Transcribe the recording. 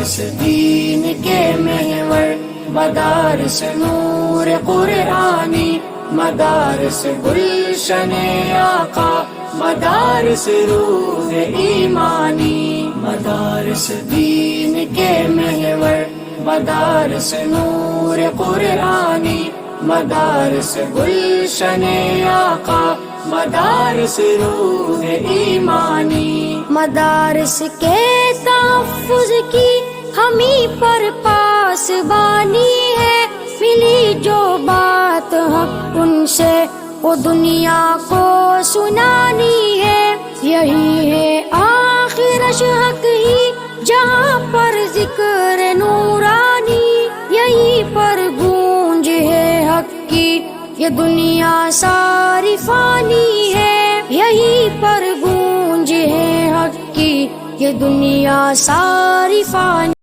مدارس دین کے محور، مدارس نور قرآنی، مدارس گلشن آقا، مدارس روح ایمانی، مدارس دین کے محور، مدارس نور قرآنی، مدارس گلشن آقا، مدارس روح ایمانی۔ مدارس کے تحفظ کی ہمیں پر پاسبانی ہے، ملی جو بات حق ان سے وہ دنیا کو سنانی ہے، یہی ہے آخر حق ہی جہاں پر ذکر نورانی، یہی پر گونج ہے حق کی یہ دنیا ساری فانی ہے، یہی پر گونج ہے حق کی یہ دنیا ساری فانی